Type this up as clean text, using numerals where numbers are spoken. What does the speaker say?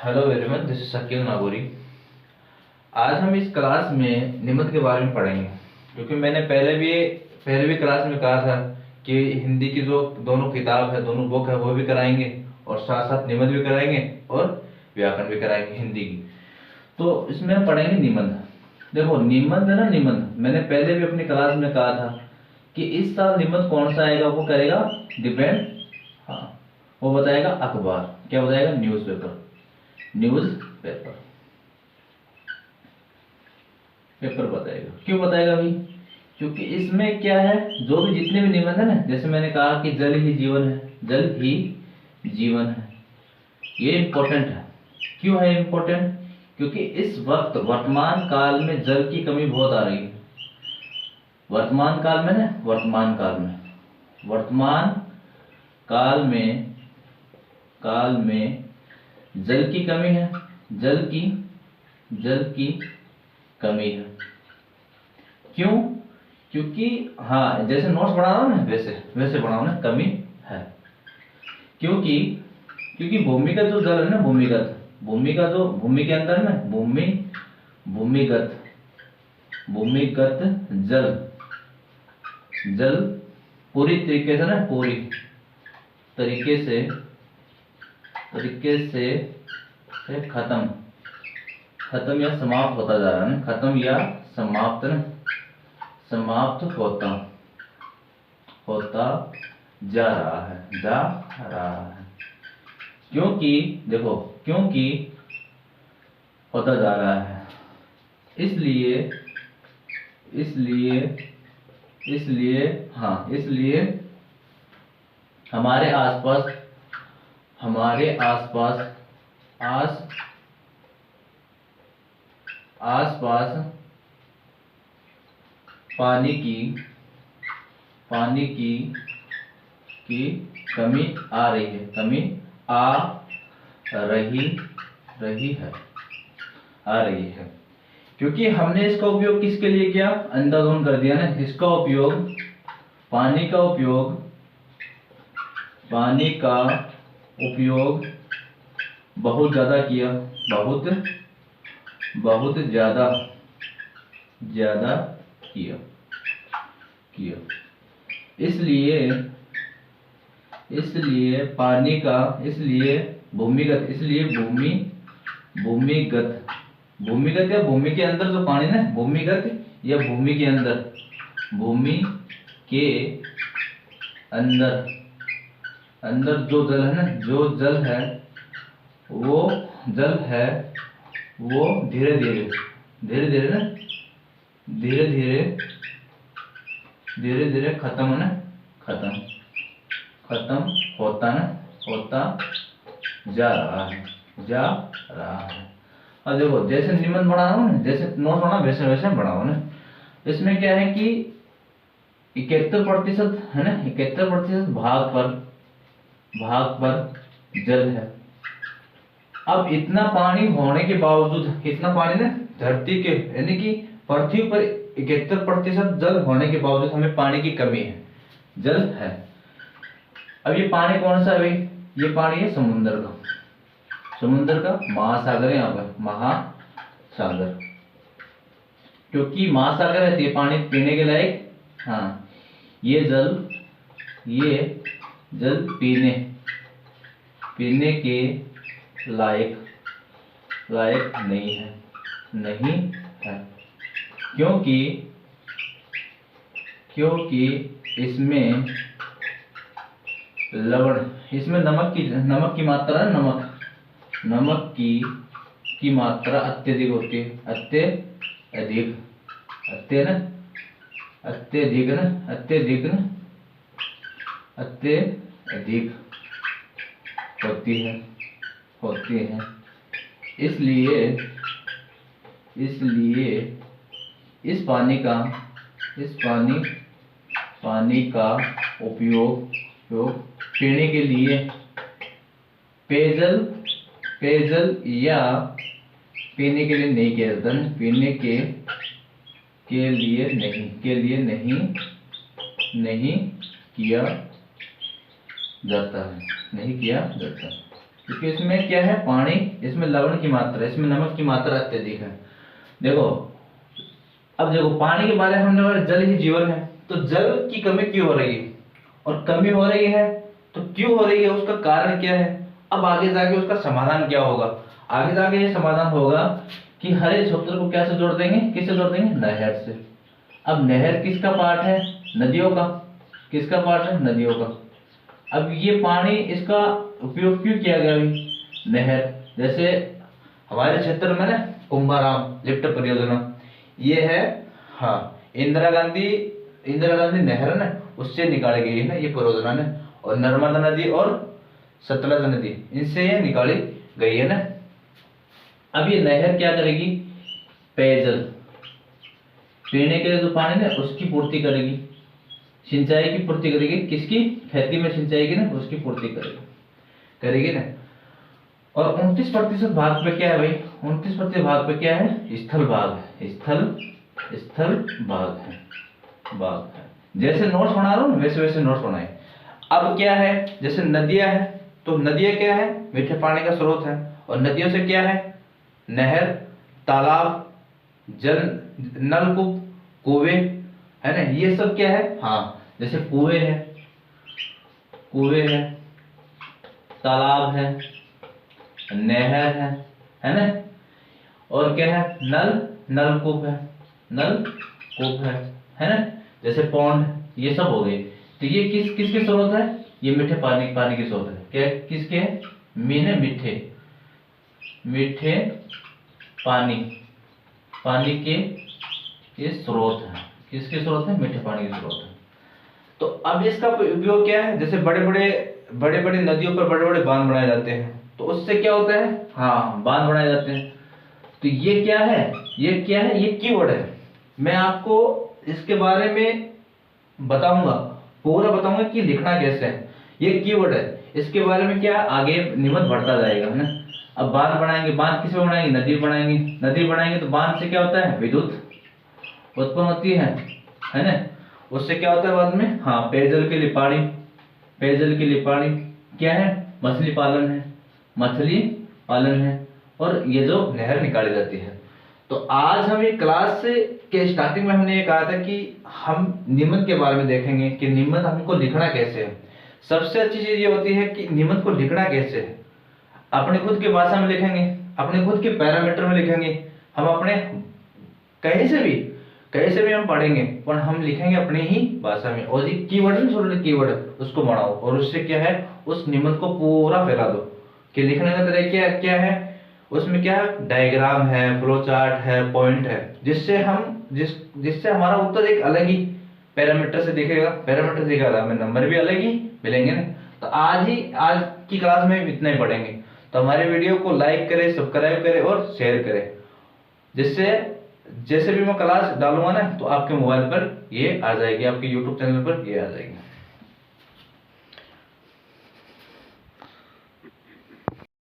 Hello everyone, this is Shakeel Nagori. आज हम इस क्लास में निबंध के बारे में पढ़ेंगे, क्योंकि मैंने पहले भी क्लास में कहा था कि हिंदी की जो दोनों किताब है, दोनों बुक है, वो भी कराएंगे और साथ साथ निबंध भी कराएंगे और व्याकरण भी कराएंगे हिंदी की। तो इसमें हम पढ़ेंगे निबंध। देखो, निबंध है ना, निबंध मैंने पहले भी अपनी क्लास में कहा था कि इस साल निबंध कौन सा आएगा, वो करेगा डिपेंड। हाँ, वो बताएगा अखबार, क्या बताएगा, न्यूज़पेपर। पेपर बताएगा। क्यों बताएगा भाई? क्योंकि इसमें क्या है, जो भी जितने भी निबंध है ना, जैसे मैंने कहा कि जल ही जीवन है, जल ही जीवन है, ये इंपॉर्टेंट है। क्यों है इंपॉर्टेंट? क्योंकि इस वक्त वर्तमान काल में जल की कमी बहुत आ रही है। वर्तमान काल में ना, वर्तमान काल में जल की कमी है, जल की कमी है। क्यों? क्योंकि हाँ, जैसे नोट्स बना रहा हूं ना, वैसे बनाओ ना, कमी है। क्योंकि भूमि का जो जल है ना, भूमि के अंदर में भूमिगत जल पूरी तरीके से खत्म या समाप्त होता जा रहा है ना, खत्म या समाप्त होता जा रहा है। क्योंकि देखो, क्योंकि होता जा रहा है, इसलिए हमारे आसपास पानी की कमी आ रही है। क्योंकि हमने इसका उपयोग किसके लिए किया, अंधाधुंध कर दिया ना। इसका उपयोग, पानी का उपयोग बहुत ज्यादा किया, बहुत ज्यादा किया। इसलिए पानी का, भूमिगत या भूमि के अंदर जो पानी ना, भूमिगत या भूमि के अंदर जो जल है ना, वो धीरे धीरे खत्म होता जा रहा है। और देखो, जैसे निबंध बना रहा हूँ ना, जैसे नोट बना वैसे बनाओ ना। इसमें क्या है कि 71% है ना, 71% भाग पर जल है। अब इतना पानी होने के बावजूद, इतना पानी ना धरती के यानी कि पृथ्वी पर 71% जल होने के बावजूद हमें पानी की कमी है, जल है। अब ये पानी कौन सा है भाई? ये पानी है समुद्र का, महासागर है, यहाँ पर महासागर। क्योंकि महासागर है तो ये पानी पीने के लायक, हाँ, ये जल पीने के लायक नहीं है। क्योंकि इसमें लवण, इसमें नमक की मात्रा है, नमक की मात्रा अत्यधिक होती है, अत्यधिक होती है। इसलिए इस पानी का उपयोग पीने के लिए, पेयजल या पीने के लिए नहीं किया जाता, पीने के लिए नहीं किया जाता है। क्योंकि इसमें क्या है, पानी, इसमें लवण की मात्रा, इसमें नमक की मात्रा अत्यधिक है। देखो, अब देखो पानी के बारे में हमने बोला जल ही जीवन है, तो जल की कमी क्यों हो रही है, और कमी हो रही है तो क्यों हो रही है, उसका कारण क्या है, अब आगे जाके उसका समाधान क्या होगा। आगे जाके ये समाधान होगा कि हरे क्षेत्र को क्या से जोड़ देंगे, किससे जोड़ देंगे, नहर से। अब नहर किसका पार्ट है, नदियों का। किसका पार्ट है, नदियों का। अब ये पानी, इसका उपयोग क्यों किया गया अभी, नहर। जैसे हमारे क्षेत्र में ना कुंभाराम लिफ्ट परियोजना, ये है, हाँ, इंदिरा गांधी नहर है ना, उससे निकाली गई है ना ये परियोजना ने, और नर्मदा नदी और सतलज नदी, इनसे ये निकाली गई है ना। अब ये नहर क्या करेगी, पेयजल, पीने के लिए जो पानी ना उसकी पूर्ति करेगी, सिंचाई की पूर्ति करेगी, किसकी, खेती में सिंचाई की ना उसकी पूर्ति करेगी ना। और 29% भाग पे क्या है भाई, 29% भाग पे क्या है, स्थल भाग है, स्थल भाग है। जैसे नोट्स बना रहा हूँ वैसे वैसे नोट्स बनाए। अब क्या है, जैसे नदियां है, तो नदियां क्या है, मीठे पानी का स्रोत है, और नदियों से क्या है, नहर, तालाब, जल, नलकूप, कुएं, है ना, ये सब क्या है, हाँ, जैसे कुएं है, तालाब है, नहर है ना, और क्या है, नलकूप है ना, जैसे पौंड, ये सब हो गए। तो ये किसके स्रोत है, ये मीठे पानी के स्रोत है। क्या किसके, मीठे पानी के ये स्रोत है। किसके स्रोत है, मीठे पानी के स्रोत है। तो अब इसका उपयोग क्या है, जैसे बड़े बड़े नदियों पर बड़े बड़े बांध बनाए जाते हैं, तो उससे क्या होता है, हाँ, बांध बनाए जाते हैं। तो ये क्या है, ये कीवर्ड है। मैं आपको इसके बारे में बताऊंगा, पूरा बताऊंगा कि लिखना कैसे है। ये कीवर्ड है, इसके बारे में क्या आगे निबंध बढ़ता जाएगा, है ना। अब बांध बनाएंगे, बांध किस में बनाएंगे, नदी बनाएंगे, तो बांध से क्या होता है, विद्युत उत्पन्न होती है ना। उससे क्या होता है बाद में, हाँ, पेयजल के लिए पानी क्या है, मछली पालन है, और ये जो नहर निकाली जाती है। तो आज हम ये क्लास के स्टार्टिंग में हमने ये कहा था कि हम निबंध के बारे में देखेंगे कि निबंध हमको लिखना कैसे है। सबसे अच्छी चीज ये होती है कि निबंध को लिखना कैसे है, अपने खुद की भाषा में लिखेंगे, अपने खुद के पैरामीटर में लिखेंगे। हम अपने कहीं से भी हम पढ़ेंगे, पर हम लिखेंगे अपनी ही भाषा में, और ये कीवर्ड उसको बढ़ाओ, और उससे क्या है, उस निबंध को पूरा फैला दो। कि लिखने का तरीका क्या है, उसमें क्या है, डायग्राम है, फ्लो चार्ट है, पॉइंट है, जिससे हमारा उत्तर एक अलग ही पैरामीटर से दिखेगा, हमें नंबर भी अलग ही मिलेंगे ना। तो आज की क्लास में इतना ही पढ़ेंगे। तो हमारे वीडियो को लाइक करें, सब्सक्राइब करें और शेयर करें, जिससे जैसे भी मैं क्लास डालूंगा ना, तो आपके मोबाइल पर ये आ जाएगी, आपके यूट्यूब चैनल पर ये आ जाएगी।